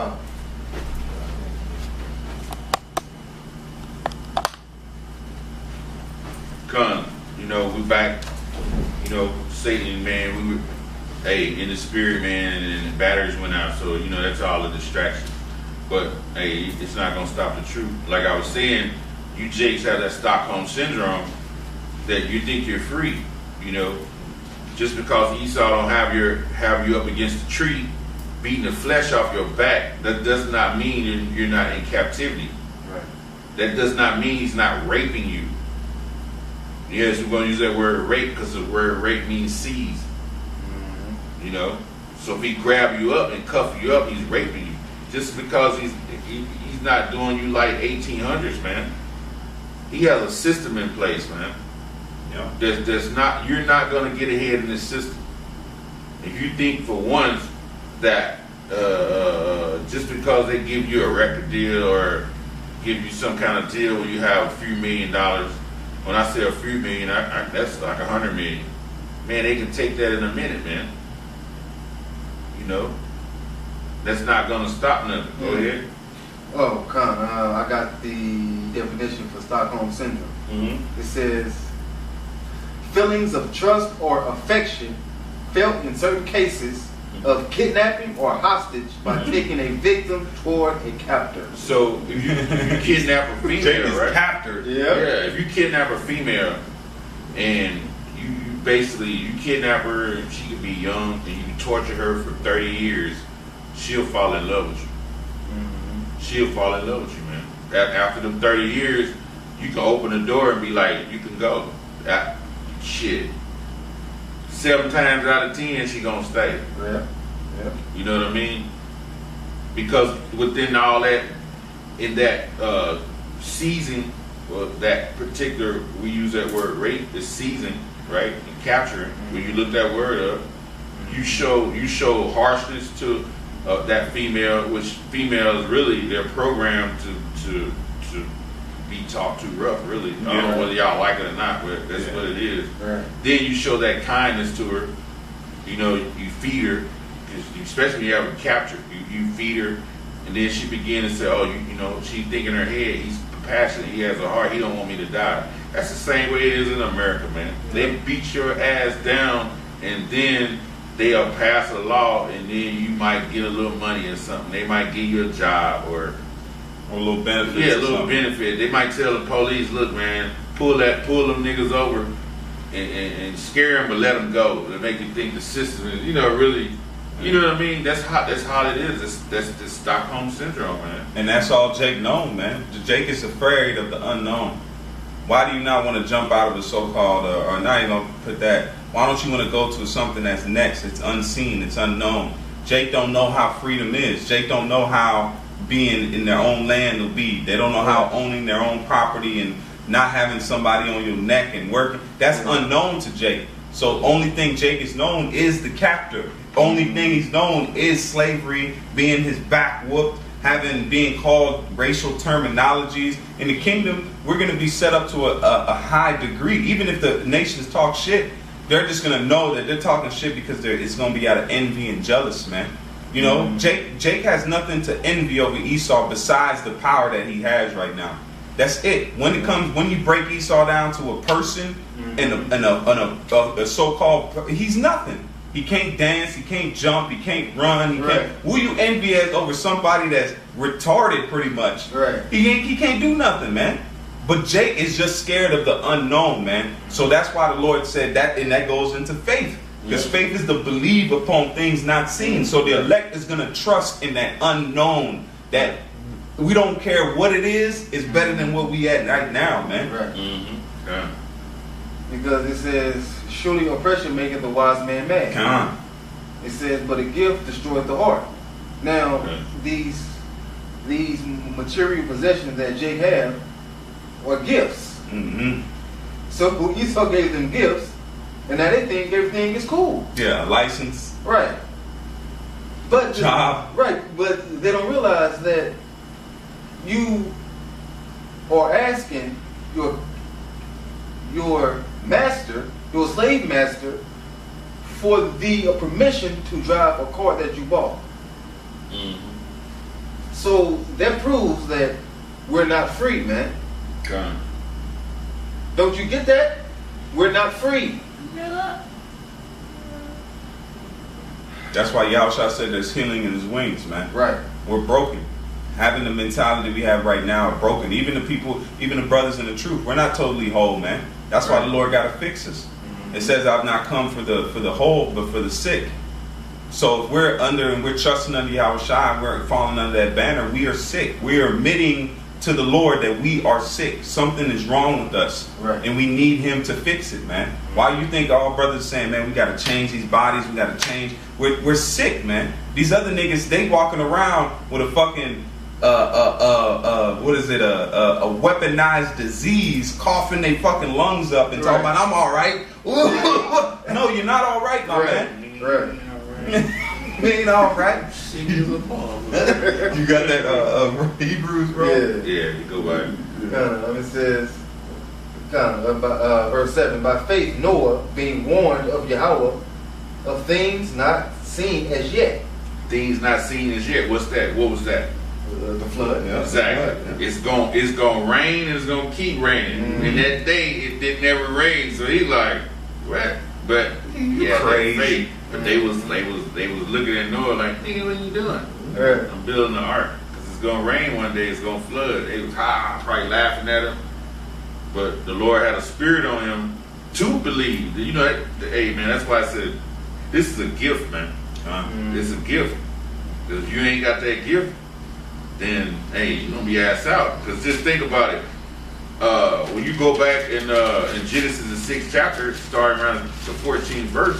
Oh. Come, we back. Satan, man, we were, in the spirit, man, and the batteries went out, so that's all a distraction. But hey, it's not gonna stop the truth. Like I was saying, you Jakes have that Stockholm syndrome that you think you're free. Just because Esau don't have you up against the tree, beating the flesh off your back, that does not mean you're not in captivity. Right. That does not mean he's not raping you. Yes, we're going to use that word rape because the word rape means seize. Mm-hmm. So if he grab you up and cuff you up, he's raping you. Just because he's not doing you like 1800s, man. He has a system in place, man. Yeah. You're not going to get ahead in this system. If you think for once that just because they give you a record deal or give you some kind of deal where you have a few $1 million. When I say a few million, that's like 100 million. Man, they can take that in a minute, man. That's not gonna stop nothing. Go ahead. Oh, Con, I got the definition for Stockholm syndrome. Mm-hmm. It says, feelings of trust or affection felt in certain cases of kidnapping or hostage by taking a victim toward a captor. So if you kidnap a female, right? Captor. Yeah. If you kidnap a female and you kidnap her and she could be young and you torture her for 30 years, she'll fall in love with you. Mm-hmm. She'll fall in love with you, man. After them 30 years, you can open the door and be like, you can go. Shit. 7 times out of 10, she gonna stay. Yeah. You know what I mean? Because within all that, in that season, well, that particular, we use that word rape, is season, right? And capturing. When you look that word up, you show harshness to that female, which females really they're programmed to be talked to rough. Really, I don't know whether y'all like it or not, but that's what it is. Right. Then you show that kindness to her. You feed her, especially when you have her captured. You feed her, and then she begins to say, "Oh, she think in her head, he's compassionate. He has a heart. He don't want me to die." That's the same way it is in America, man. They beat your ass down, and then they'll pass a law, and then you might get a little money or something. They might give you a job or a little benefit. Yeah, a little benefit. They might tell the police, "Look, man, pull them niggas over and scare them, but let them go." To make you think the system is, really, you know what I mean? That's how it is. That's the Stockholm syndrome, man. And that's all Jake knows, man. Jake is afraid of the unknown. Why do you not want to jump out of the so-called, or not even gonna put that? Why don't you want to go to something that's next? It's unseen. It's unknown. Jake don't know how freedom is. Jake don't know how being in their own land will be. They don't know how owning their own property and not having somebody on your neck and working. That's unknown to Jake. So only thing Jake is known is the captor. Only thing he's known is slavery, being his back whooped, being called racial terminologies. In the kingdom, we're going to be set up to a high degree. Even if the nations talk shit, they're just going to know that they're talking shit because it's going to be out of envy and jealous, man. Jake has nothing to envy over Esau besides the power that he has right now. That's it. When you break Esau down to a person and a so-called, he's nothing. He can't dance, he can't jump, he can't run, who you envy as over somebody that's retarded pretty much. Right. He can't do nothing, man. But Jake is just scared of the unknown, man. So that's why the Lord said that, and that goes into faith. Because faith is to believe upon things not seen. So the elect is going to trust in that unknown, that we don't care what it is, it's better than what we at right now, man. Right. Mm-hmm. Yeah. Because it says, surely oppression maketh the wise man mad. Come on. It says, but a gift destroyeth the heart. Now, these material possessions that Jake had are gifts. Mm-hmm. So Esau gave them gifts, and now they think everything is cool. Yeah, license. Right. But job. Right, but they don't realize that you are asking your master, your slave master, for the permission to drive a car that you bought. Mm-hmm. So that proves that we're not free, man. Okay. Don't you get that? We're not free. That's why Yahushua said there's healing in his wings, man. Right. We're broken. Having the mentality we have right now are broken. Even the people, even the brothers in the truth, we're not totally whole, man. That's why the Lord got to fix us. It says, I've not come for the whole, but for the sick. So if we're under and we're trusting under Yahushua and we're falling under that banner, we are sick. We are admitting to the Lord that we are sick. Something is wrong with us. Right. And we need him to fix it, man. Why you think all brothers saying, man, we got to change these bodies, we got to change. We're sick, man. These other niggas, they walking around with a fucking what is it, a weaponized disease, coughing their fucking lungs up and talking about, I'm all right. No, you're not all right, my man. Right. We ain't all right. You got that Hebrews, bro? Yeah, you go by. It says, verse 7, by faith Noah, being warned of Yahweh, of things not seen as yet. Things not seen as yet. What's that? What was that? The flood. Yeah. Exactly. It's gonna rain and it's gonna keep raining. And that day it didn't ever rain. So he's like, what? But yeah, crazy. Faith. But they was looking at Noah like, nigga, what you doing? Right. I'm building the ark. Cause it's gonna rain one day, it's gonna flood. They was probably laughing at him. But the Lord had a spirit on him to believe. You know, hey man, that's why I said this is a gift, man. It's a gift. Cause if you ain't got that gift, then hey, you're gonna be ass out. Cause just think about it. When you go back in Genesis the 6th chapter, starting around the 14th verse,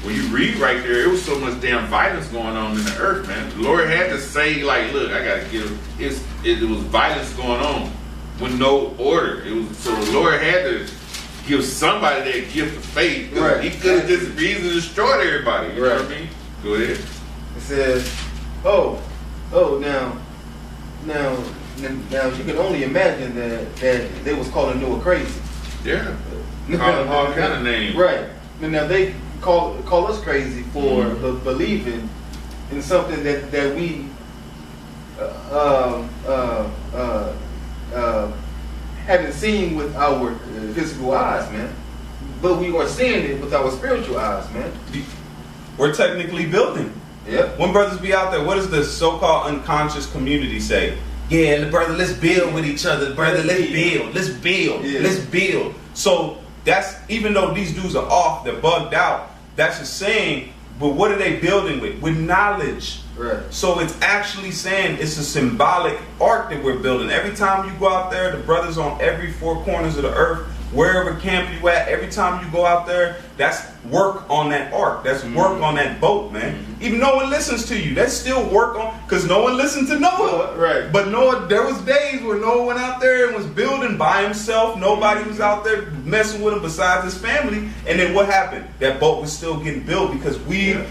when you read right there, it was so much damn violence going on in the earth, man. The Lord had to say, like, look, I gotta give. It was violence going on with no order. It was so the Lord had to give somebody that gift of faith. Right. He could have just easily destroyed everybody. You know what I mean? Go ahead. It says, now you can only imagine that they was calling Noah crazy. Yeah. Call him all kind of names. Right. Now they call us crazy for believing in something that we haven't seen with our physical eyes, man. But we are seeing it with our spiritual eyes, man. We're technically building. Yeah. When brothers be out there, what does the so-called unconscious community say? Yeah, brother, let's build with each other. Brother, let's build. Yeah. Let's build. So that's, even though these dudes are off, they're bugged out, that's just saying, but what are they building with? With knowledge. Right. So it's actually saying it's a symbolic ark that we're building. Every time you go out there, the brothers on every four corners of the earth, wherever camp you at, every time you go out there, that's work on that ark. That's work on that boat, man. Even no one listens to you. That's still work on, because no one listened to Noah. Right. But Noah, there was days where Noah went out there and was building by himself. Nobody was out there messing with him besides his family. And then what happened? That boat was still getting built because we're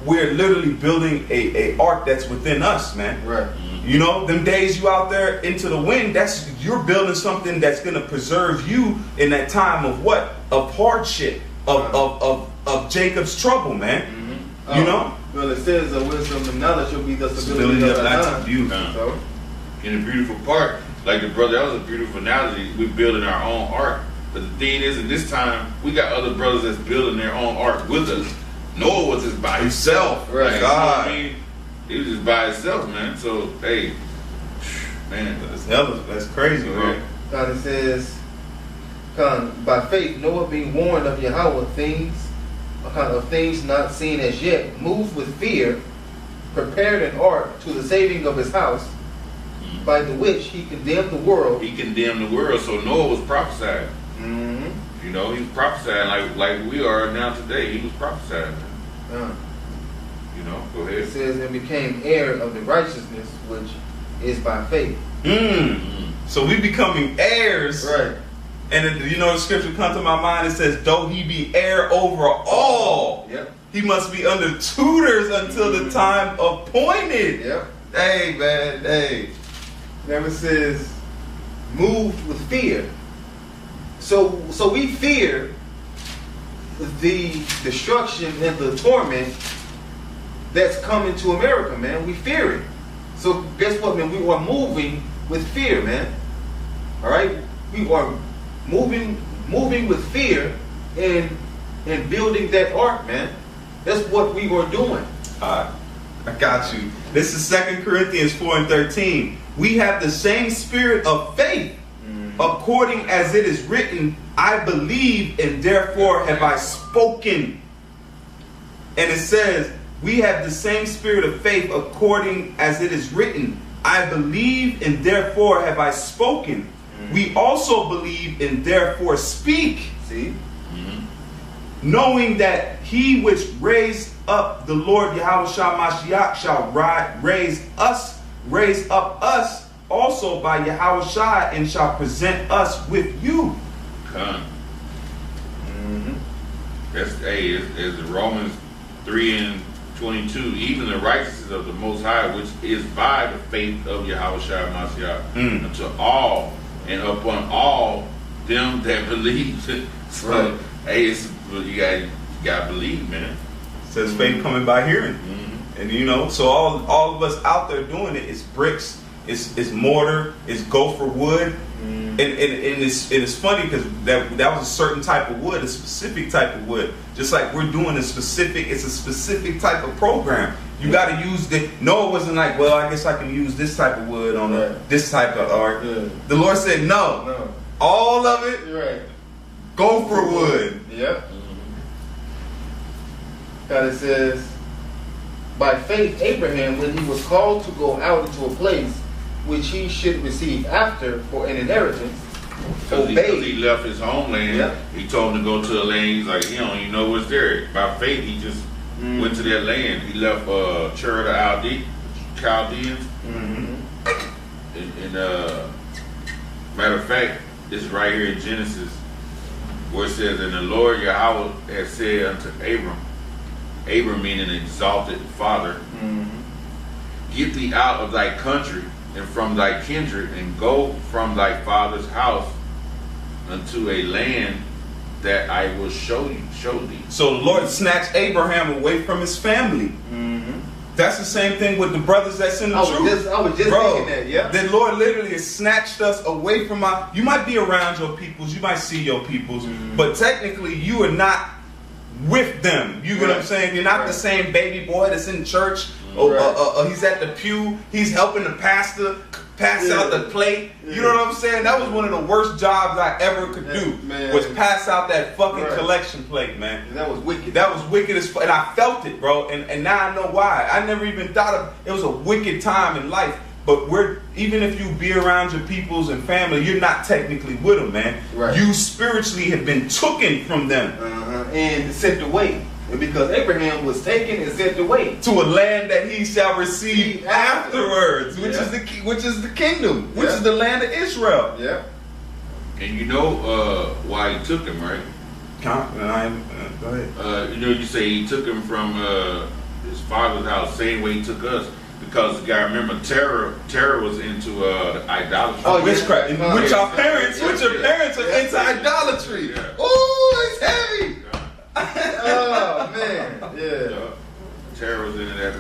literally building a ark that's within us, man. Right. You know, them days you out there into the wind, you're building something that's gonna preserve you in that time of what? Of hardship, of Jacob's trouble, man. You know? Well, it says wisdom and knowledge will be the stability of that time. So, in a beautiful part, like the brother, that was a beautiful analogy. We're building our own ark. But the thing is, in this time, we got other brothers that's building their own ark with us. Noah was just by himself. Right. Like, you know what I mean? He was just by himself, man. So, hey, man. That's crazy, bro. God, it says, by faith, Noah being warned of Yahweh of things not seen as yet, moved with fear, prepared an ark to the saving of his house, by the which he condemned the world. He condemned the world, so Noah was prophesying. You know, he was prophesying like we are now today. He was prophesying. You know, go ahead. It says, and became heir of the righteousness which is by faith. So we becoming heirs. Right. And then, you know, the scripture comes to my mind. It says, though he be heir over all, he must be under tutors until the time appointed. Yep. Hey, man, hey. Then it says, moved with fear. So we fear the destruction and the torment that's coming to America, man. We fear it. So guess what, man? We are moving with fear, man. All right, we are moving with fear and building that ark, man. That's what we were doing. I got you. This is 2 Corinthians 4:13. We have the same spirit of faith, according as it is written, I believe and therefore have I spoken. And it says, we have the same spirit of faith, according as it is written, I believe and therefore have I spoken. We also believe and therefore speak. See? Knowing that he which raised up the Lord Yahushua Mashiach shall raise up us also by Yahushua and shall present us with you. Come. That's it's Romans 3:22. Even the righteousness of the Most High, which is by the faith of Yahushua Mashiach, unto all and upon all them that believe. So, it's you gotta believe, man. It says faith coming by hearing. And you know, so all of us out there doing it, it's bricks, it's mortar, it's gopher wood. And it's funny because that was a certain type of wood, a specific type of wood. Just like we're doing it's a specific type of program. You got to use no, it wasn't like, well, I guess I can use this type of wood on this type of art. The Lord said, no. All of it, gopher wood. Yep. God, it says, by faith Abraham, when he was called to go out into a place which he should receive after for an inheritance, because he left his homeland. He told him to go to a land. He's like, he don't even know what's there. By faith, he just went to that land. He left Ur of the Chaldeans. And matter of fact, this is right here in Genesis, where it says, and the Lord Yahweh has said unto Abram meaning exalted father, get thee out of thy country and from thy kindred, and go from thy father's house unto a land that I will show thee. So the Lord snatched Abraham away from his family. That's the same thing with the brothers that's in the truth. I was just thinking that, yeah. The Lord literally has snatched us away from you might be around your peoples, you might see your peoples, but technically you are not with them. You know what I'm saying? You're not the same baby boy that's in church. He's at the pew. He's helping the pastor pass out the plate. You know what I'm saying? That was one of the worst jobs I ever could do. Was pass out that fucking collection plate, man. And that was wicked. That was wicked as fuck. And I felt it, bro. And now I know why. I never even thought of it. Was a wicked time in life. But even if you be around your peoples and family, you're not technically with them, man. You spiritually have been taken from them. And sent away. Because Abraham was taken and sent away to a land that he shall receive afterwards, which is the kingdom, which is the land of Israel. And you know why he took him, right? Go ahead. You know, you say he took him from his father's house, same way he took us. Because you gotta remember, Terror was into idolatry, witchcraft. Which your parents are into idolatry. Oh, it's heavy. Oh man, Terror was into that.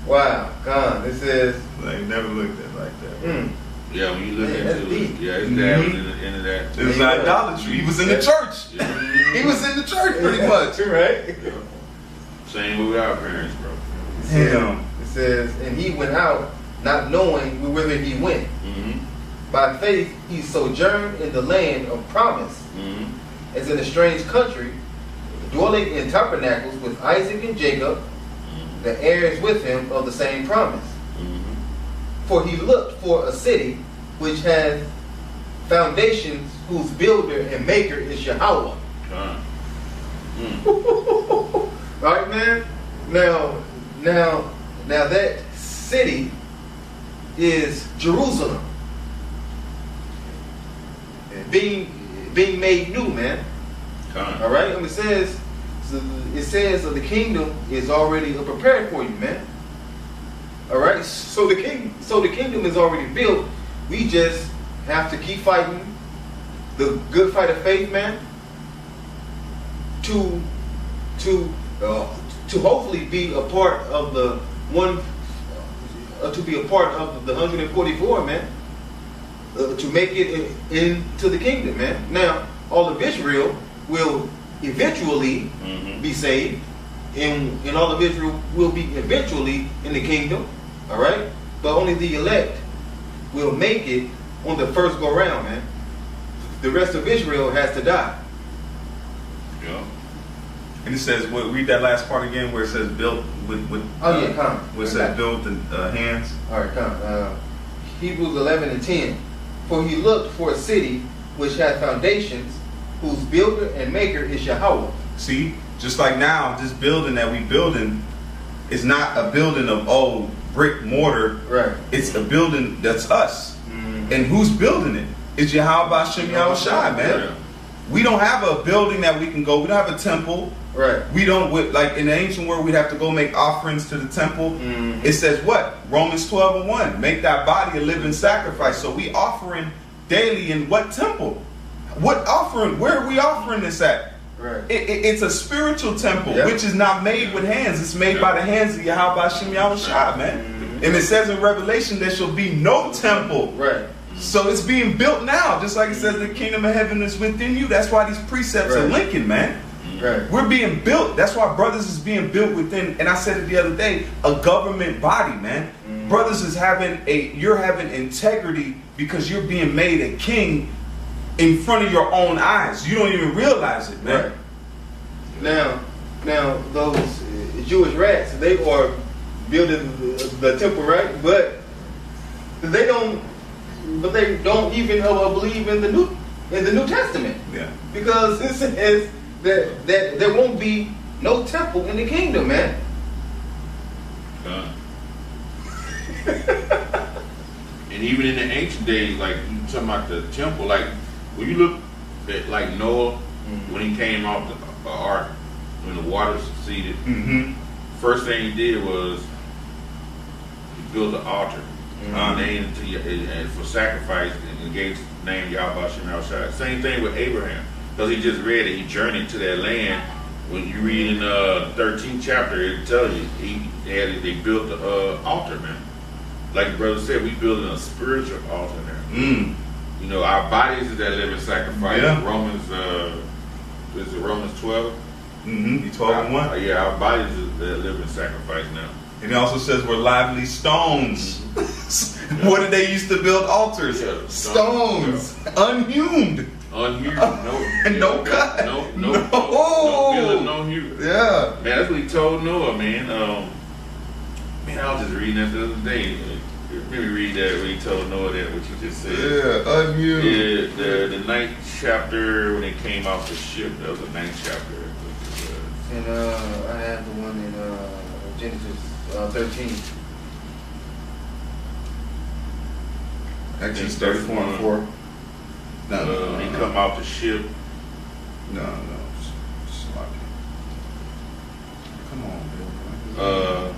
Wow, God, this is. I never looked at it like that. Yeah, when you look into it, his dad was into that. It was idolatry. He was in the church. He was in the church pretty much, right? Same with our parents, bro. It says, and he went out, not knowing whither he went. By faith, he sojourned in the land of promise, as in a strange country, dwelling in tabernacles with Isaac and Jacob, the heirs with him of the same promise. For he looked for a city which had foundations, whose builder and maker is Yahweh. Right, man? Now that city is Jerusalem, being made new, man. All right, and it says that the kingdom is already prepared for you, man. All right, so the kingdom is already built. We just have to keep fighting the good fight of faith, man. To hopefully be a part of the 1 to be a part of the 144, man, to make it into the kingdom, man. Now, all of Israel will eventually be saved, and all of Israel will be eventually in the kingdom, all right? But only the elect will make it on the first go round, man. The rest of Israel has to die. Yeah. And it says, read that last part again where it says built with Oh yeah, come. where it says built in hands. All right, come. Hebrews 11:10. For he looked for a city which had foundations, whose builder and maker is Yahweh. See, just like now, this building that we building is not a building of old brick mortar. Right. It's a building that's us. And who's building it? It's Yahweh Hashem Yahushai, man. Yeah. We don't have a building that we can go. We don't have a temple. Right. We don't, like in the ancient world, we'd have to go make offerings to the temple. It says what? Romans 12:1. Make thy body a living sacrifice. So we offering daily in what temple? What offering? Where are we offering this at? Right. It's a spiritual temple, Yep. which is not made with hands. It's made by the hands of Yahweh Hashem Yahushai, man. And it says in Revelation there shall be no temple. Right. So it's being built now, just like it says the kingdom of heaven is within you. That's why these precepts are linking, man. Right. We're being built. That's why Brothers is being built within, and I said it the other day, a government body, man. Brothers is you're having integrity because you're being made a king in front of your own eyes. You don't even realize it, man. Right. Now those Jewish rats, they are building the temple, right? But they don't even believe in the New Testament. Yeah. Because it says that there won't be no temple in the kingdom, man. And even in the ancient days, like you talking about the temple, like when you look at like Noah when he came off the ark, when the waters receded, first thing he did was he built an altar, named for sacrifice, and gave the name Yahweh Hashem Yahushai. Same thing with Abraham, because he just read it. He journeyed to that land. When you read in the 13th chapter, it tells you they built the altar, man. Like the brother said, we building a spiritual altar now. You know, our bodies is that living sacrifice. Yeah. Romans, is it Romans 12? 12:1. Yeah, our bodies is that living sacrifice now. And it also says we're lively stones. What did they used to build altars? Yeah, stones, unhewn. No cut. No building, no hew. Yeah. Man, that's what he told Noah, man. Man, I was just reading that the other day. Let me read that when he told Noah that, what you just said. Yeah, unhewn. Yeah, the 9th chapter when they came off the ship. That was the 9th chapter. And I have the one in Genesis 13. Exodus 34:4. No. When he come off the ship. No. Sloppy. Come on, Bill. Yeah.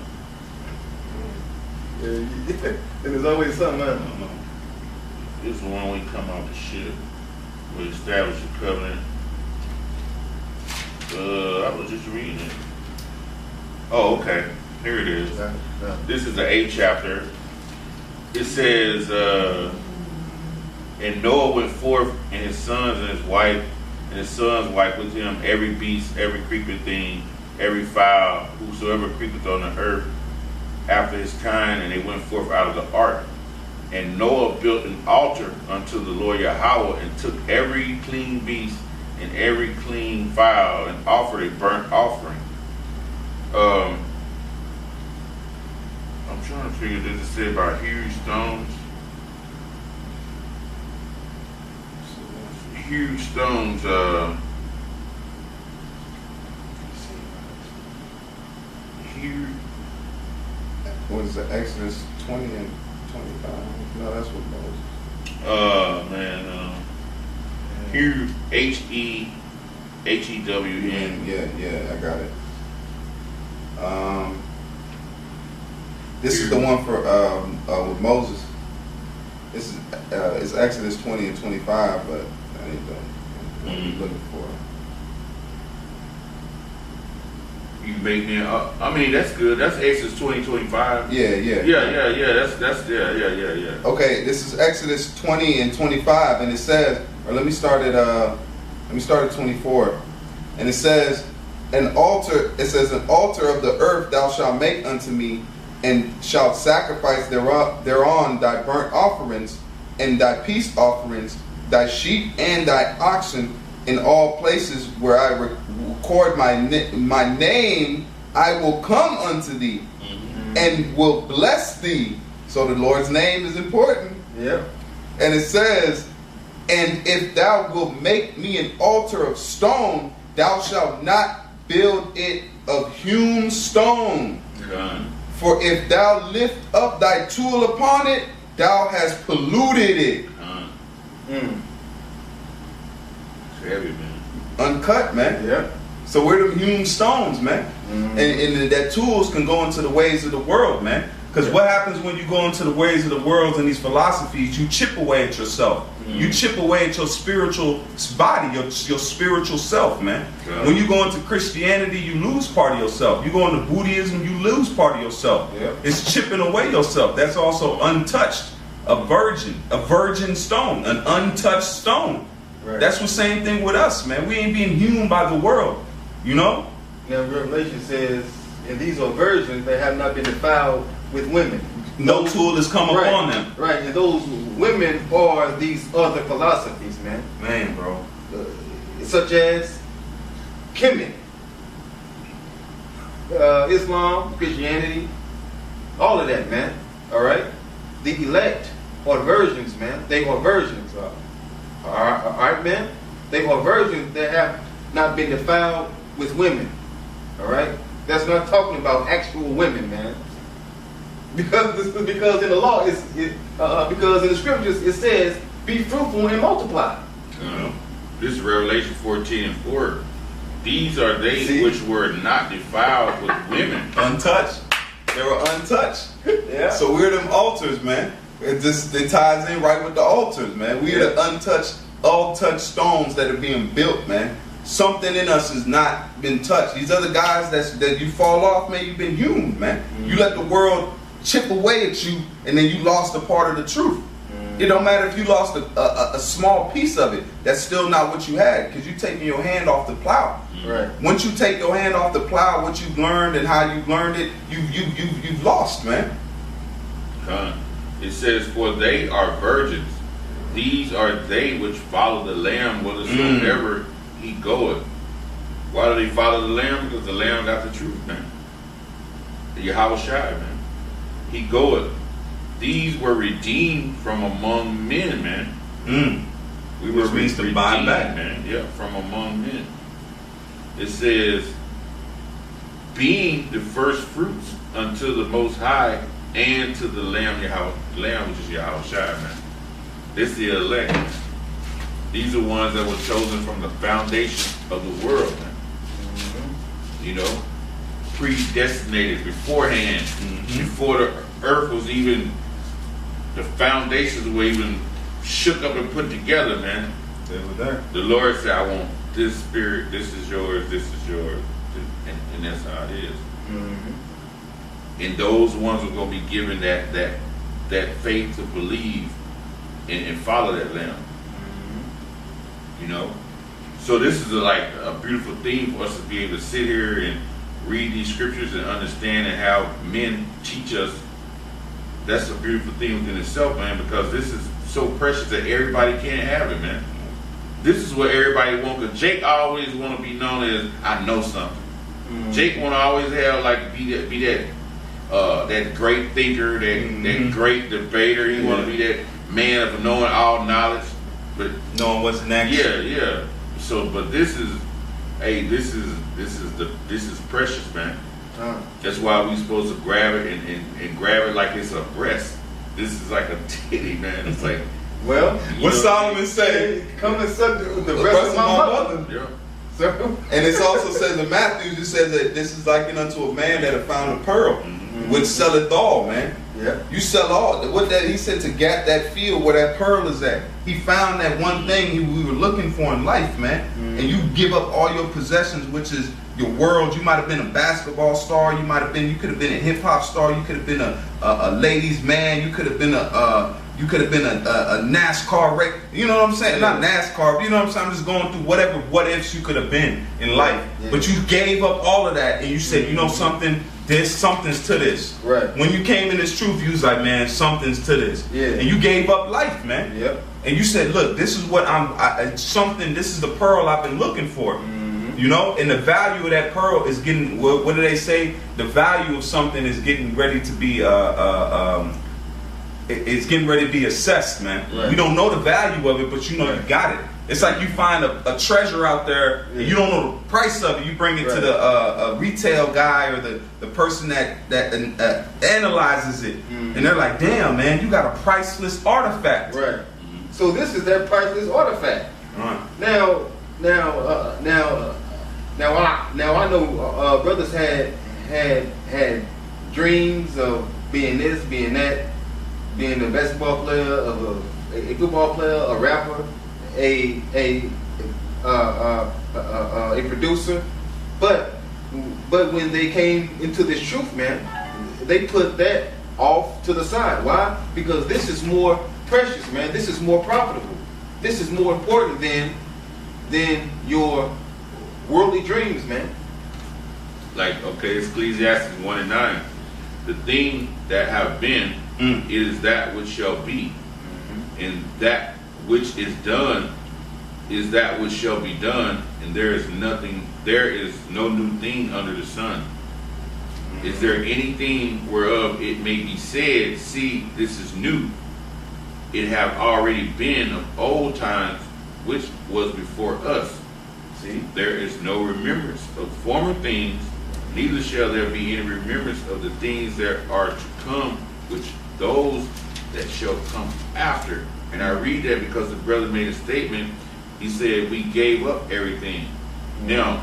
And there's always something else. No. This is the one when he come off the ship. We established the covenant. I was just reading it. Oh, okay. Here it is. This is the 8th chapter. It says, and Noah went forth, and his sons and his wife, and his son's wife with him, every beast, every creeping thing, every fowl, whosoever creepeth on the earth after his kind, and they went forth out of the ark. And Noah built an altar unto the Lord Yahweh, and took every clean beast and every clean fowl, and offered a burnt offering. I'm trying to figure, does it say about huge stones? Huge stones, huge. What is it? Exodus 20 and 25? No, that's what Moses. Huge, H-E-W-N. Yeah, I got it. This is the one for with Moses. This is it's Exodus 20 and 25, but I ain't done. What are you looking for? You make me up. I mean, that's good. That's Exodus 20:25. Yeah. That's yeah. Okay, this is Exodus 20 and 25, and it says, or let me start at 24, and it says, an altar of the earth thou shalt make unto me, and shalt sacrifice thereon thy burnt offerings and thy peace offerings, thy sheep and thy oxen, in all places where I record my name, I will come unto thee and will bless thee. So the Lord's name is important. Yeah. And it says, and if thou wilt make me an altar of stone, thou shalt not build it of hewn stone. God. For if thou lift up thy tool upon it, thou hast polluted it. It's heavy, man. Uncut, man. Yeah. So we're them hewn stones, man. And that tools can go into the ways of the world, man. Because what happens when you go into the ways of the world and these philosophies, you chip away at yourself. You chip away at your spiritual body, your spiritual self, man. Yeah. When you go into Christianity, you lose part of yourself. You go into Buddhism, you lose part of yourself. Yeah. It's chipping away yourself. That's also untouched. A virgin stone, an untouched stone. Right. That's the same thing with us, man. We ain't being hewn by the world, you know? Now Revelation says, and these are virgins that have not been defiled with women. No tool has come upon them. Right, and those women are these other philosophies, man. Man, bro. Such as Kemet, Islam, Christianity, all of that, man. All right? The elect are virgins, man. They are virgins. All right, man? They are virgins that have not been defiled with women. All right? That's not talking about actual women, man. Because in the law, because in the scriptures it says, be fruitful and multiply. This is Revelation 14:4. These are they which were not defiled with women. Untouched. They were untouched. Yeah. So we're them altars, man. It ties in right with the altars, man. We're the untouched stones that are being built, man. Something in us has not been touched. These other guys that you fall off, man, you've been hewn, man. You let the world chip away at you, and then you lost a part of the truth. It don't matter if you lost a small piece of it. That's still not what you had, because you're taking your hand off the plow. Right. Once you take your hand off the plow, what you've learned and how you've learned it, you've lost, man. It says, for they are virgins. These are they which follow the Lamb whithersoever he goeth. Why do they follow the Lamb? Because the Lamb got the truth, man. Yahweh Shai, man. He goeth. These were redeemed from among men, man. We were means to redeemed, buy back, man. Yeah, from among men. It says, being the first fruits unto the Most High and to the Lamb, which is Yahweh Shai, man. This is the elect. These are ones that were chosen from the foundation of the world, man. You know, predestinated beforehand, before the earth was even, the foundations were even shook up and put together, man. They were there. The Lord said, I want this spirit, this is yours, and that's how it is. And those ones are going to be given that faith to believe and follow that Lamb. You know? So this is like a beautiful thing for us to be able to sit here and read these scriptures and understand and how men teach us. That's a beautiful thing within itself, man, because this is so precious that everybody can't have it, man. This is what everybody wants, because Jake always want to be known as, I know something. Jake want to always have, like, be that great thinker, that great debater. He want to be that man of knowing all knowledge, but knowing what's next. Yeah. So, but this is precious, man. That's why we supposed to grab it and grab it like it's a breast. This is like a titty, man. It's like, well, what Solomon say? Come and suck the breast of my mother. Yeah. So, and it also says in Matthew, it says that this is likened unto a man that had found a pearl, which selleth all, man. Yeah. You sell all. What that he said, to gap that field where that pearl is at. He found that one thing we were looking for in life, man. And you give up all your possessions, which is your world. You might have been a basketball star. You could have been a hip hop star. You could have been a ladies' man. You could have been a NASCAR race. You know what I'm saying? Not NASCAR, but you know what I'm saying? I'm just going through whatever what ifs you could have been in life. Yeah. But you gave up all of that and you said, you know something, there's something's to this. Right. When you came in this truth, you was like, man, something's to this. Yeah. And you gave up life, man. Yep. And you said, look, this is what this is the pearl I've been looking for. Mm-hmm. You know, and the value of that pearl is getting, what do they say? The value of something is getting ready to be it's getting ready to be assessed, man. Right. You don't know the value of it, but you know you got it. It's like you find a treasure out there, and you don't know the price of it. You bring it to the retail guy or the person that analyzes it, and they're like, "Damn, man, you got a priceless artifact." Right. Mm-hmm. So this is that priceless artifact. Right. Now I know brothers had dreams of being this, being that. Being a basketball player, a football player, a rapper, a producer, but when they came into this truth, man, they put that off to the side. Why? Because this is more precious, man. This is more profitable. This is more important than your worldly dreams, man. Like, okay, Ecclesiastes 1:9. The thing that have been is that which shall be, and that which is done is that which shall be done, and there is no new thing under the sun. Is there anything whereof it may be said, see, this is new? It have already been of old times, which was before us. See, there is no remembrance of former things, neither shall there be any remembrance of the things that are to come, which those that shall come after. And I read that because the brother made a statement. He said, we gave up everything. Now,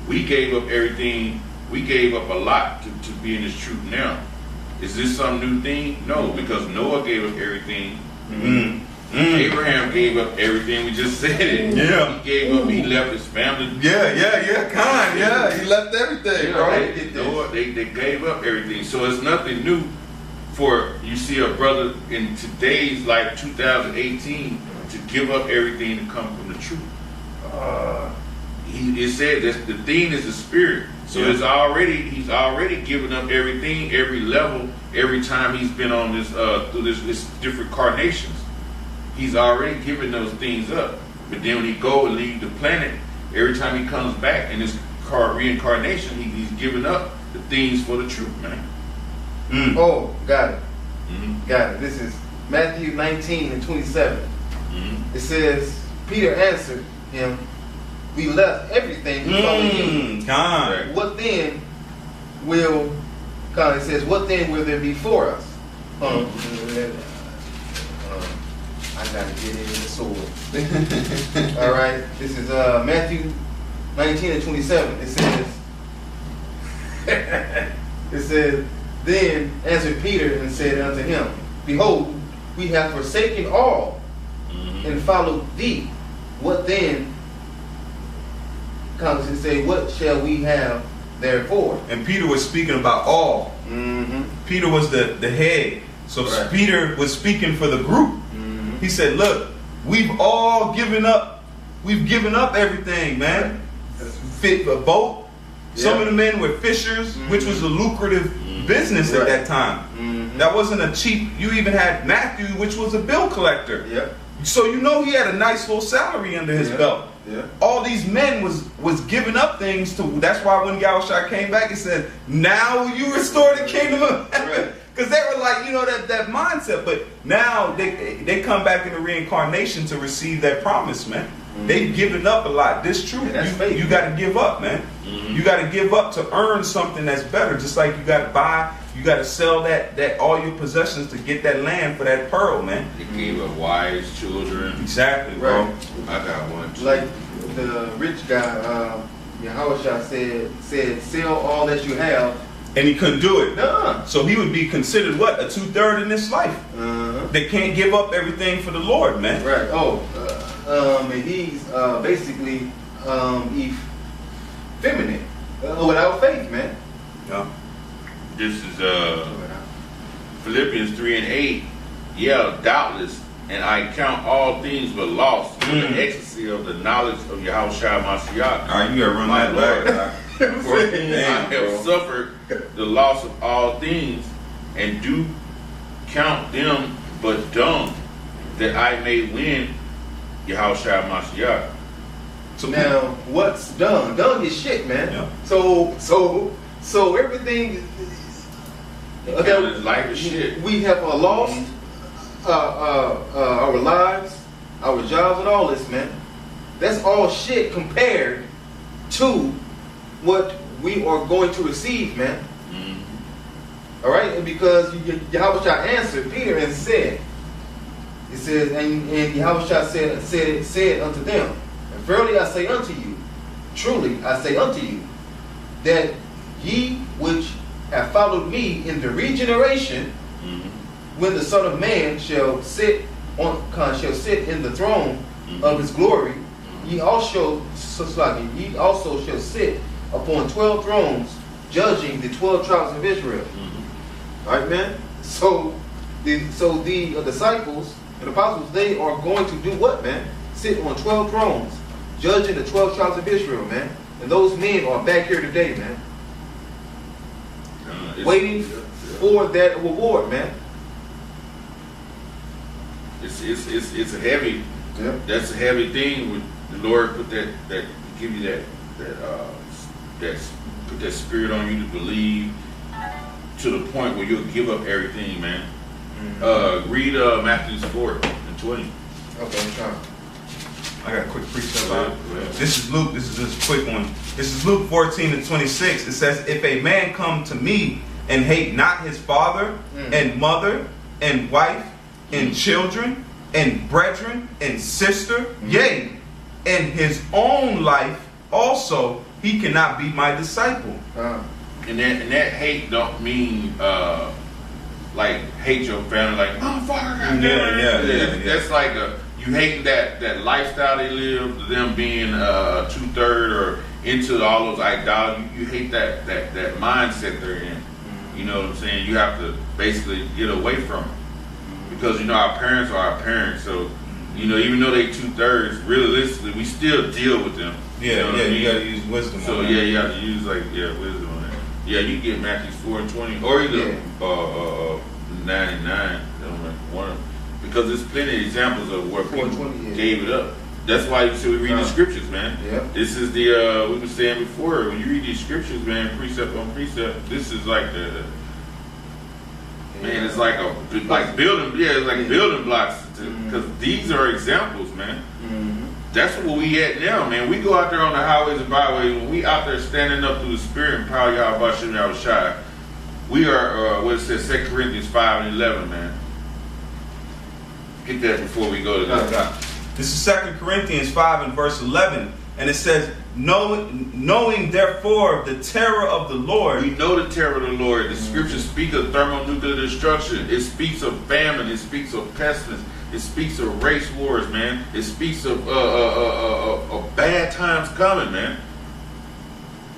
we gave up everything. We gave up a lot to be in this truth now. Is this some new thing? No, because Noah gave up everything. Abraham gave up everything. We just said it. Yeah. He left his family. He left everything, bro. They gave up everything. So it's nothing new for you see a brother in today's, like 2018, to give up everything to come from the truth. It said that the thing is the spirit. So he's already given up everything, every level, every time he's been on this through this different carnations. He's already given those things up. But then when he go and leave the planet, every time he comes back in this reincarnation, he's giving up the things for the truth, man. Oh, got it. Got it. This is Matthew 19:27. It says, Peter answered him, we left everything to follow you. What then will, it says, what then will there be for us? I gotta get in the sword. All right. This is Matthew 19:27. It says, then answered Peter and said unto him, behold, we have forsaken all and followed thee. What then? Comes and say, what shall we have therefore? And Peter was speaking about all. Peter was the head. So Peter was speaking for the group. He said, look, we've all given up. We've given up everything, man. Fit a boat. Some of the men were fishers, which was a lucrative business at that time. That wasn't a cheap. You even had Matthew, which was a bill collector. So you know he had a nice little salary under his belt. All these men was giving up things to. That's why when Yahushua came back, he said, now you restore the kingdom of heaven. Because they were like, you know, that mindset. But now they come back in the reincarnation to receive that promise, man. They've given up a lot. This truth, you got to give up, man. You got to give up to earn something that's better. Just like you got to buy, you got to sell that all your possessions to get that land for that pearl, man. They gave up wives, children. Exactly, bro. I got one too. Like the rich guy, Yahushua said, sell all that you have. And he couldn't do it. So he would be considered what? A 2/3 in this life. They can't give up everything for the Lord, man. Right. And he's basically effeminate. without faith, man. Yeah. This is Philippians 3:8. Yeah, doubtless, and I count all things but loss for the ecstasy of the knowledge of Yahushua Mashiach. All right, you gotta run my that Lord. back. For I have suffered the loss of all things, and do count them but dung, that I may win Yahushua Mashiach. So now, what's dung? Dung is shit, man. Yeah. So everything. His life is shit. We have lost our lives, our jobs, and all this, man. That's all shit compared to what we are going to receive, man. All right, and because Yahushua answered Peter and said, it says, and Yahushua said unto them, and verily I say unto you, truly I say unto you, that ye which have followed me in the regeneration, when the Son of Man shall sit in the throne of his glory, ye also shall sit upon 12 thrones, judging the 12 tribes of Israel. All right, man. So the disciples and apostles, they are going to do what, man? Sit on 12 thrones, judging the 12 tribes of Israel, man. And those men are back here today, man, waiting for that reward, man. It's a heavy. Yeah. That's a heavy thing. With the Lord put that give you that put that spirit on you to believe to the point where you'll give up everything, man. Read Matthew 4:20. Okay, I'm trying. I got a quick precept on it. This is Luke. This is just a quick one. This is Luke 14:26. It says, "If a man come to me and hate not his father and mother and wife and children and brethren and sister, yea, and his own life also, he cannot be my disciple." And that hate don't mean like hate your family, like motherfucker. Yeah. That's like you hate that lifestyle they live, them being 2/3 or into all those idolatry. You hate that mindset they're in. You know what I'm saying? You have to basically get away from it. Because, our parents are our parents, so, even though they 2/3, realistically, we still deal with them. You gotta use wisdom so, on that. you have to use, wisdom on that. Yeah, you get Matthew 4:20, or either 99, one of them. Because there's plenty of examples of where people gave it up. That's why you see we read the scriptures, man. Yeah. This is we were saying before, when you read these scriptures, man, precept on precept, this is like man, it's like building, it's like building blocks, because these are examples, man. That's what we at now, man. We go out there on the highways and byways, when we out there standing up through the spirit and power of Yahweh Yahushua, we are, what it says, 2 Corinthians 5:11, man. Get that before we go to that. This is 2 Corinthians 5 and verse 11, and it says, knowing therefore the terror of the Lord. We know the terror of the Lord. The scriptures speak of thermonuclear destruction. It speaks of famine. It speaks of pestilence. It speaks of race wars, man. It speaks of bad times coming, man.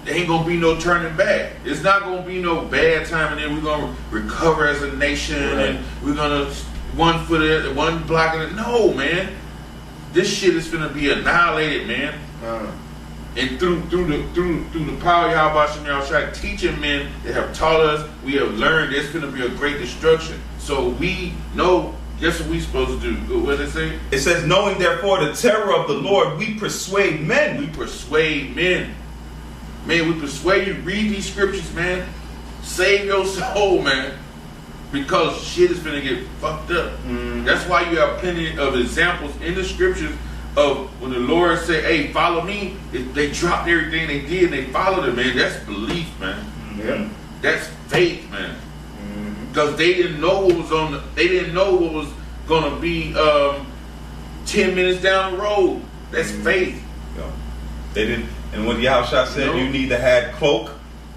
There ain't gonna be no turning back. It's not gonna be no bad time, and then we're gonna recover as a nation, and we're gonna one foot in, one block in it. No, man. This shit is gonna be annihilated, man. And through the power of Yahweh teaching men that have taught us, we have learned there's going to be a great destruction. So we know, guess what we supposed to do? What does it say? It says, knowing therefore the terror of the Lord, we persuade men. We persuade men. Man, we persuade you. Read these scriptures, man. Save your soul, man. Because shit is going to get fucked up. That's why you have plenty of examples in the scriptures of when the Lord said, hey, follow me. They dropped everything they did and they followed it, man. That's belief, man. That's faith, man. Because they didn't know what was going to be 10 minutes down the road. That's faith. They didn't. And when Yahushua said you neither had cloak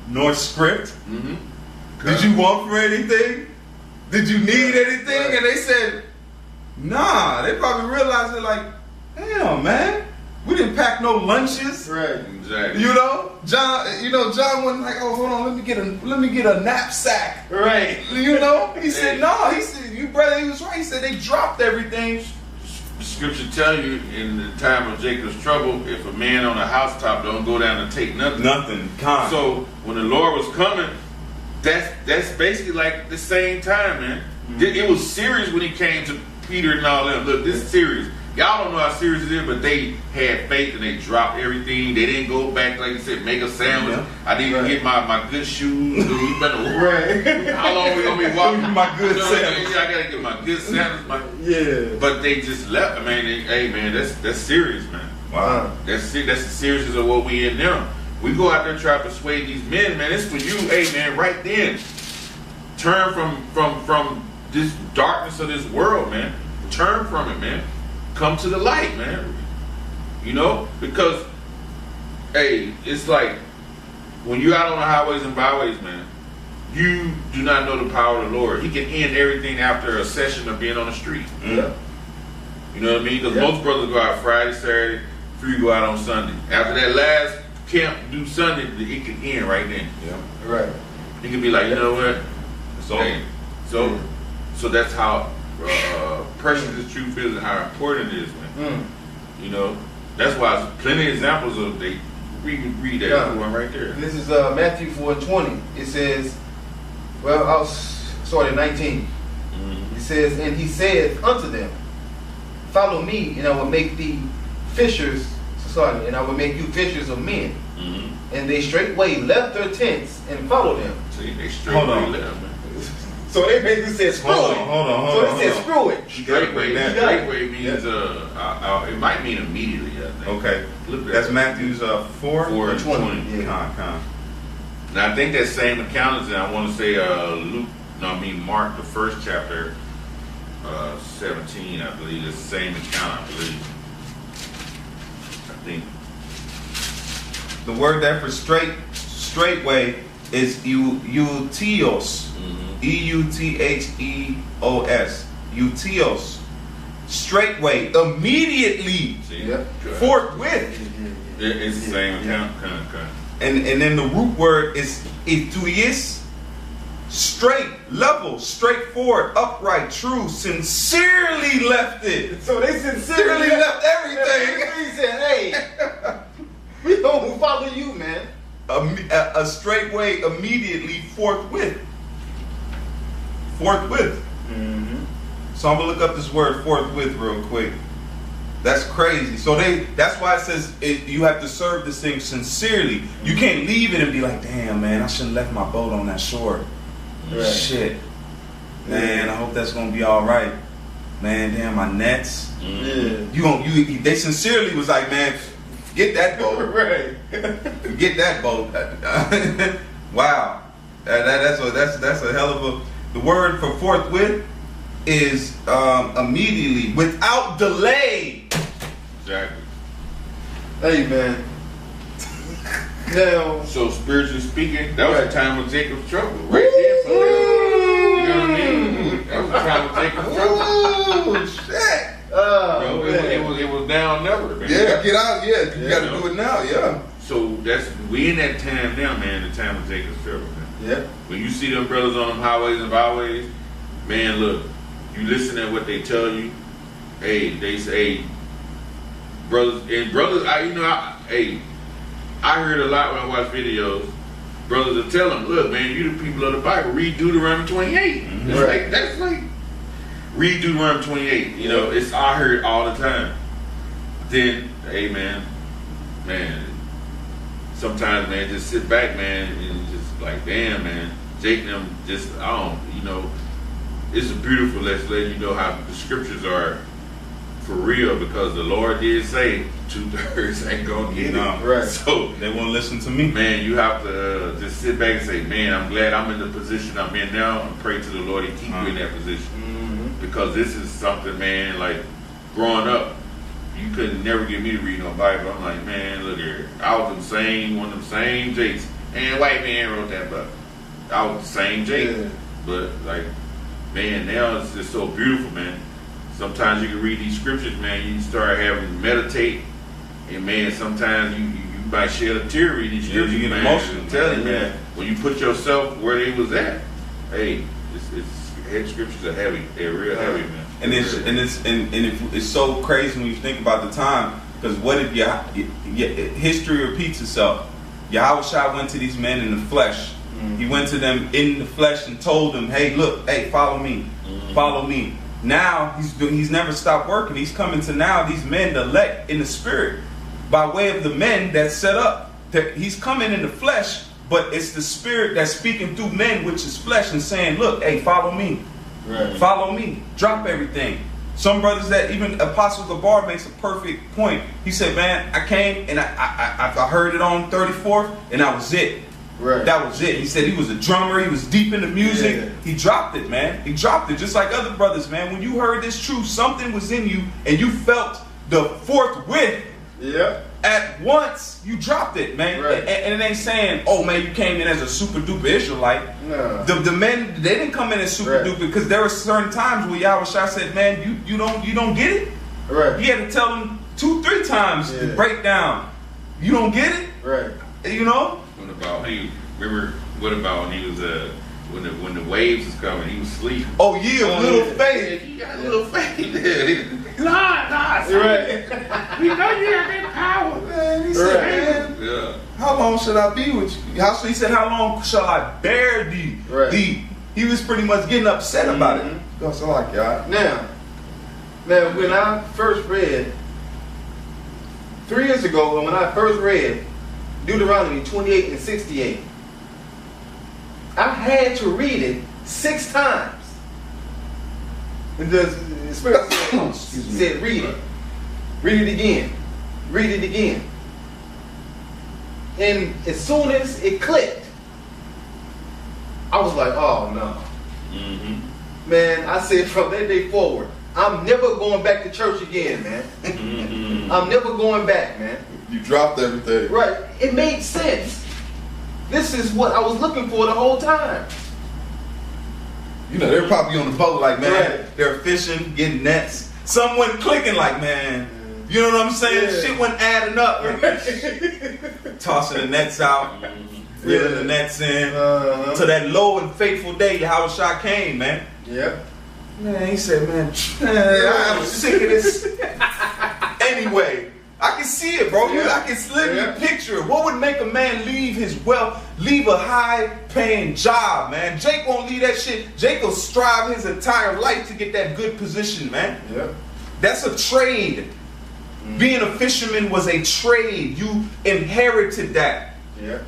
nor script, did you want for anything? Did you need anything? And they said, nah. They probably realized it like, damn, man. We didn't pack no lunches. Right. Exactly. John wasn't like, oh, hold on, let me get a knapsack. Right. He said, no. He said, you brother, he was right. He said they dropped everything. The scripture tell you in the time of Jacob's trouble, if a man on a housetop don't go down and take nothing. Nothing. So when the Lord was coming, that's basically like the same time, man. Mm-hmm. It was serious when he came to Peter and all them. Look, this is serious. Y'all don't know how serious it is, but they had faith and they dropped everything. They didn't go back, like you said, make a sandwich. Yeah. I need to get my good shoes. We better How long we gonna be walking? My good sandwich. I gotta get my good sandwich. But they just left. I mean, hey man, that's serious, man. Wow. That's the seriousness of what we in now. We go out there and try to persuade these men, man. It's for you, hey man, right then. Turn from this darkness of this world, man. Turn from it, man. Come to the light, man. Because, hey, it's like when you're out on the highways and byways, man, you do not know the power of the Lord. He can end everything after a session of being on the street. Yeah. You know what I mean? Because most brothers go out Friday, Saturday, few go out on Sunday. After that last camp do Sunday, it can end right then. Yeah. Right. He can be like, you know what? Hey, so that's how precious this truth is and how important it is, man. That's why there's plenty of examples of they read that one right there. This is Matthew 4:20. It says, well, I'll start at 19. It says, and he said unto them, follow me, and I will make thee fishers. And I will make you fishers of men. And they straightway left their tents and followed him. See, they straightway left, man. So they basically said, screw it. Hold on. So they said, screw it. Straightway means, it might mean immediately, I think. Okay. That's Matthew's 4:20. Yeah. Now, I think that same account is in, I want to say, Mark, the first chapter, 17, I believe. It's the same account, I believe. I think. The word there for straightway is eutios. EUTHEOS. Eutios. Straightway. Immediately. Forthwith. It's the same account. And then the root word is etuies. Straight, level, straightforward, upright, true, sincerely left it. So they sincerely left everything. He said, hey, we don't follow you, man. A straight way, immediately, forthwith. Forthwith. So I'm gonna look up this word forthwith real quick. That's crazy. So that's why it says you have to serve this thing sincerely. You can't leave it and be like, damn man, I shouldn't have left my boat on that shore. Right. Shit. Man, I hope that's gonna be alright. Man, damn, my nets. They sincerely was like, man, get that boat. Right. Get that boat. Wow. That's a hell of a. The word for forthwith is immediately, without delay. Exactly. Hey man. Now, so spiritually speaking, that was the time of Jacob's trouble, right there. For real. You know what I mean? That was the time of Jacob's trouble. Oh shit! It was down never, man. Yeah, get out. Yeah, you got to do it now. Yeah. So we in that time now, man. The time of Jacob's trouble, man. Yeah. When you see them brothers on them highways and byways, man, look, you listen to what they tell you. Hey, they say, brothers, I heard a lot when I watch videos. Brothers will tell them, look, man, you the people of the Bible. Read Deuteronomy 28. That's like read Deuteronomy 28. You know, I heard it all the time. Then, hey, man, sometimes, man, just sit back, man, and just like, damn, man, Jake them just, it's a beautiful let's let you know how the scriptures are for real, because the Lord did say 2/3 ain't gonna get it. Right. So they won't listen to me. Man, you have to just sit back and say, man, I'm glad I'm in the position I'm in now, and pray to the Lord and keep you in that position. Because this is something, man, like growing up, you couldn't never get me to read no Bible. I'm like, man, look here, I was one of them same Jakes, and white man wrote that book. I was the same Jake, but like, man, now it's just so beautiful, man. Sometimes you can read these scriptures, man, you start having to meditate, And man, sometimes you might shed a tear reading these scriptures, you get man. emotional. I'm telling you, man. When you put yourself where they was at, hey, head scriptures are heavy. They're real heavy, man. And it's so crazy when you think about the time, because what if history repeats itself? Yahushua went to these men in the flesh. He went to them in the flesh and told them, hey, look, hey, follow me. Follow me. Now he's never stopped working. He's coming to now these men, the elect in the spirit, by way of the men that set up. He's coming in the flesh, but it's the spirit that's speaking through men, which is flesh, and saying, look, hey, follow me. Right. Follow me. Drop everything. Some brothers that even Apostle Gabar makes a perfect point. He said, man, I came and I heard it on 34th and that was it. Right. That was it. He said he was a drummer. He was deep in the music. Yeah. He dropped it, man. He dropped it just like other brothers, man. When you heard this truth, something was in you and you felt the forthwith. Yeah. At once, you dropped it, man. Right. And it ain't saying, oh, man, you came in as a super duper Israelite. No. The men, they didn't come in as super duper, because there were certain times where Yahushua said, man, you don't get it. Right. He had to tell them 2-3 times to break down. You don't get it. Right. You know. What about What about when he was when the waves was coming? He was asleep. Oh yeah, little faith. He got a little faith. Nah, son. Right. We know you have that power. Man, he said, man, how long should I be with you? He said, how long shall I bear thee? Right. He was pretty much getting upset about it. That's all I got. Now, when I first read 3 years ago, when I first read Deuteronomy 28 and 68, I had to read it 6 times. And the Spirit said, read it. Read it again. Read it again. And as soon as it clicked, I was like, oh no. Mm-hmm. Man, I said from that day forward, I'm never going back to church again, man. Mm-hmm. I'm never going back, man. You dropped everything. Right. It made sense. This is what I was looking for the whole time. You know, they're probably on the boat like, man, they're fishing, getting nets. Someone clicking like, man, you know what I'm saying? Yeah. Shit wasn't adding up. Tossing the nets out, reeling the nets in. To that low and faithful day, Yahushua came, man. Yeah. Man, he said, man, I'm sick of this. Anyway, I can see it, bro. I can literally picture it. What would make a man leave his wealth, leave a high-paying job, man? Jake won't leave that shit. Jake will strive his entire life to get that good position, man. Yeah. That's a trade. Mm-hmm. Being a fisherman was a trade. You inherited that. Yeah.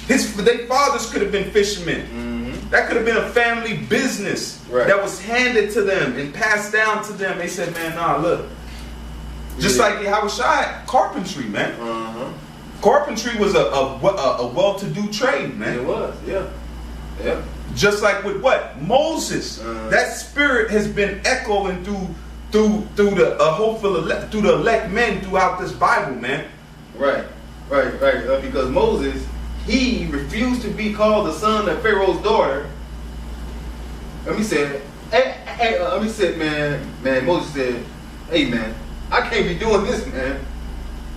Their fathers could have been fishermen. Mm-hmm. That could have been a family business that was handed to them and passed down to them. They said, man, nah, look. Just like Yahushua, carpentry, man. Uh-huh. Carpentry was a well-to-do trade, man. It was, yeah. Just like with what? Moses. That spirit has been echoing through the elect men throughout this Bible, man. Right. Because Moses, he refused to be called the son of Pharaoh's daughter. Let me say, man. Moses said, hey, man. I can't be doing this, man.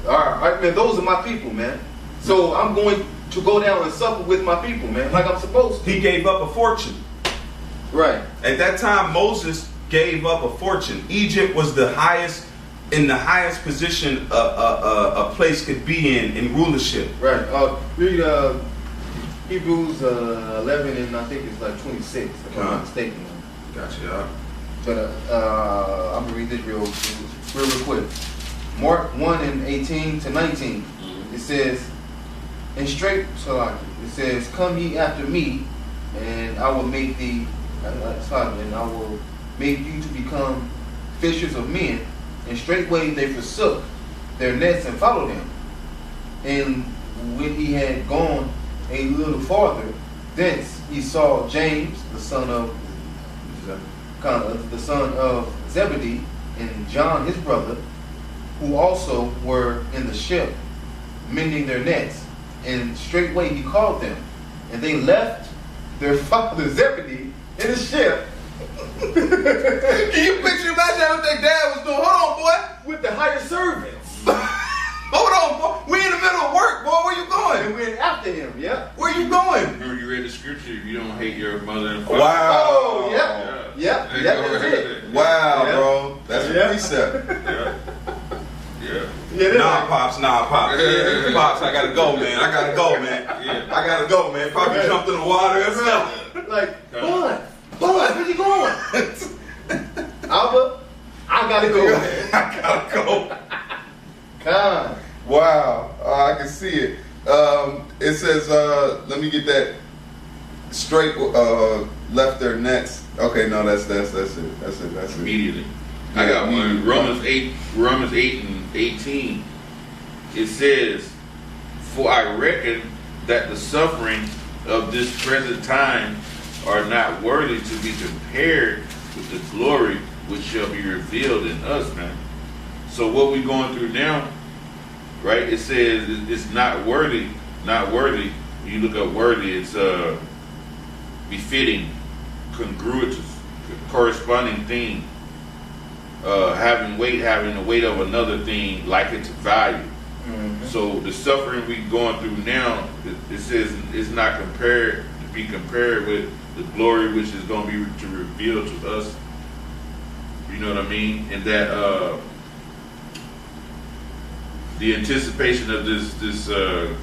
All right, man, those are my people, man. So I'm going to go down and suffer with my people, man, like I'm supposed to. He gave up a fortune. Right. At that time, Moses gave up a fortune. Egypt was the highest position a place could be in rulership. Right. Read Hebrews 11 and I think it's like 26, if I'm not mistaken. Gotcha, y'all. But I'm going to read this real quick. Mark 1 and 18 to 19. It says, it says, come ye after me, and I will make thee, and I will make you to become fishers of men. And straightway they forsook their nets and followed him. And when he had gone a little farther, thence he saw James, the son of Zebedee, and John his brother, who also were in the ship, mending their nets. And straightway he called them, and they left their father Zebedee in the ship. Can you imagine what their dad was doing? Hold on, boy. With the hired servants. on, boy? We in the middle of work, boy. Where you going? And we're after him, yeah. Where you going? Remember you read the scripture, if you don't hate your mother and father. Wow. Oh, yeah. That's it. Wow, Yeah. bro. That's a precept. Yeah. Nah, Pops. Pops, I gotta go, man. I gotta go, man. Probably jumped in the water or something. Like, boy, where you going? Albert, I gotta go. I gotta go. God. Wow, I can see it. It says, let me get that straight. Left their nets. Okay, no, that's it. That's it. Immediately. I got one. Romans 8 and 18. It says, "For I reckon that the suffering of this present time are not worthy to be compared with the glory which shall be revealed in us," man. So what we going through now, right? It says it's not worthy. When you look up worthy, it's befitting, congruous, corresponding thing. Having the weight of another thing, like it to value. Mm-hmm. So the suffering we going through now, it says it's not to be compared with the glory which is going to be to reveal to us. You know what I mean? And that the anticipation of this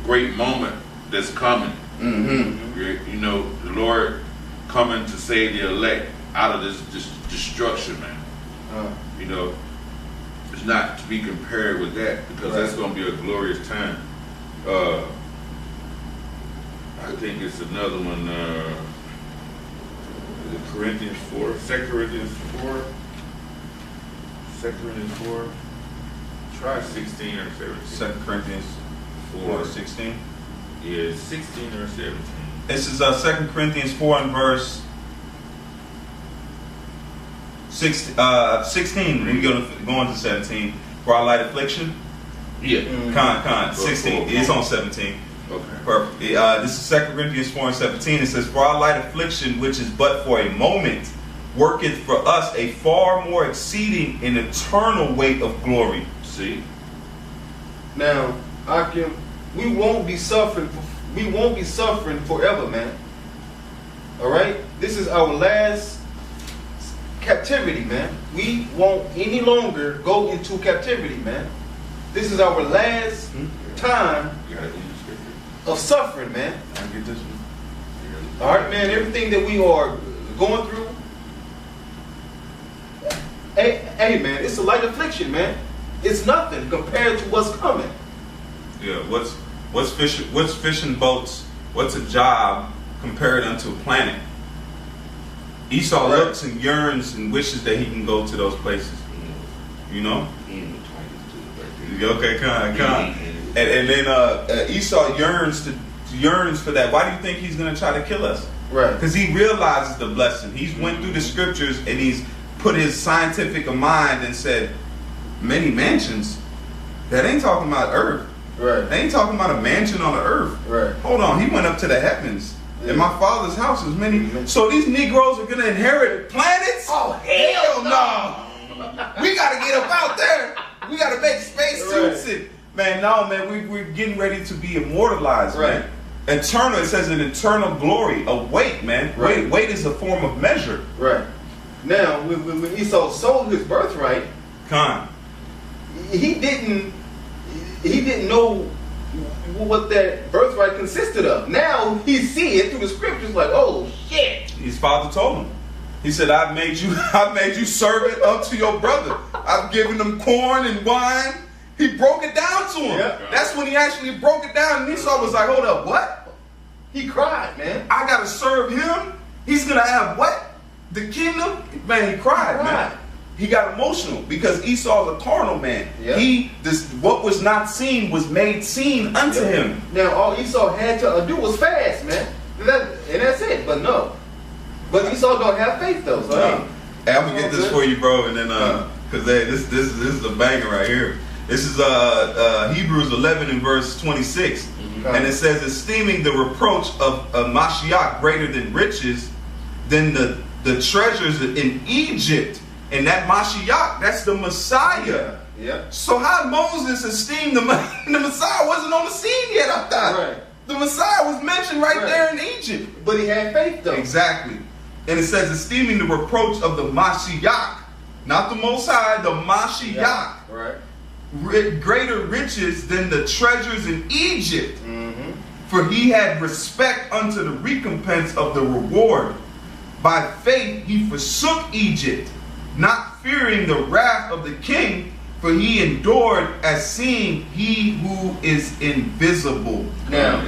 great moment that's coming. Mm-hmm. You know, the Lord coming to save the elect out of this destruction, man. You know, it's not to be compared with that, because that's going to be a glorious time. I think it's another one. Is it Corinthians 4? 2 Corinthians 4? 2 Corinthians 4? Try 16 or 17. 2 Corinthians 4, 16? Yeah, 16 or 17. This is 2 Corinthians 4 and verse 16. We go on to 17. For our light affliction. Yeah. Con. 16. It's on 17. Okay. Perfect. This is 2 Corinthians 4 and 17. It says, "For our light affliction, which is but for a moment, worketh for us a far more exceeding and eternal weight of glory." See. Now, Akim, we won't be suffering forever, man. All right. This is our last captivity, man. We won't any longer go into captivity, man. This is our last time of suffering, man. I get this one. All right, man. Everything that we are going through, hey, man, it's a light affliction, man. It's nothing compared to what's coming. Yeah. What's fishing boats? What's a job compared unto a planet? Esau looks and yearns and wishes that he can go to those places. You know? Okay, con. And then Esau yearns for that. Why do you think he's going to try to kill us? Right. Because he realizes the blessing. He's went through the scriptures and he's put his scientific mind and said, many mansions. That ain't talking about earth. Right. They ain't talking about a mansion on the earth. Right. Hold on. He went up to the heavens. In my father's house is many. So these Negroes are gonna inherit planets? Oh, hell no! We gotta get up out there. We gotta make spacesuits. Right. Man, we're getting ready to be immortalized, right. Man. Eternal. It says an eternal glory, a weight, man. Right. Weight is a form of measure. Right. Now, when Esau sold his birthright, he didn't know what that birthright consisted of. Now he see it through the scriptures, like, oh shit. His father told him. He said, I've made you servant unto your brother. I've given him corn and wine. He broke it down to him. Yep. That's when he actually broke it down. And Esau was like, hold up, what? He cried, man. I gotta serve him? He's gonna have what? The kingdom? Man, he cried, man. He got emotional because Esau's a carnal man. Yep. What was not seen was made seen unto him. Now all Esau had to do was fast, man. And that's it. But no. But Esau don't have faith though. So hey, I'm gonna get this for you, bro, and then because this is a banger right here. This is Hebrews 11 and verse 26, and it says, esteeming the reproach of Mashiach greater than riches, than the treasures in Egypt. And that Mashiach, that's the Messiah. Yeah. So how Moses esteemed the Messiah wasn't on the scene yet, I thought. Right. The Messiah was mentioned right there in Egypt. But he had faith though. Exactly. And it says esteeming the reproach of the Mashiach, not the Most High, the Mashiach. Yeah. Right. Greater riches than the treasures in Egypt. Mm-hmm. For he had respect unto the recompense of the reward. By faith he forsook Egypt, not fearing the wrath of the king, for he endured as seeing he who is invisible. Now,